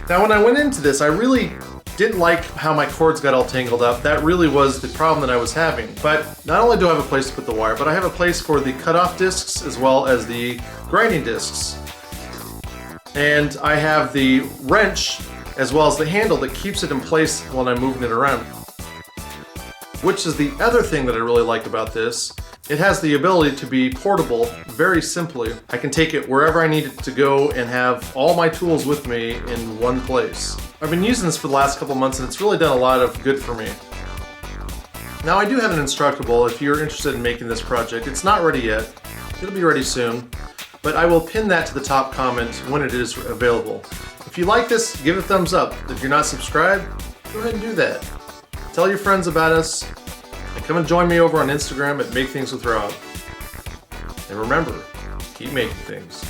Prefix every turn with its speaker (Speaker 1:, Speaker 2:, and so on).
Speaker 1: Now when I went into this, I really didn't like how my cords got all tangled up. That really was the problem that I was having. But not only do I have a place to put the wire, but I have a place for the cutoff discs as well as the grinding discs. And I have the wrench as well as the handle that keeps it in place when I'm moving it around. Which is the other thing that I really like about this. It has the ability to be portable very simply. I can take it wherever I need it to go and have all my tools with me in one place. I've been using this for the last couple months and it's really done a lot of good for me. Now I do have an Instructable if you're interested in making this project. It's not ready yet. It'll be ready soon. But I will pin that to the top comment when it is available. If you like this, give it a thumbs up. If you're not subscribed, go ahead and do that. Tell your friends about us, and come and join me over on Instagram at Make Things with Rob. And remember, keep making things.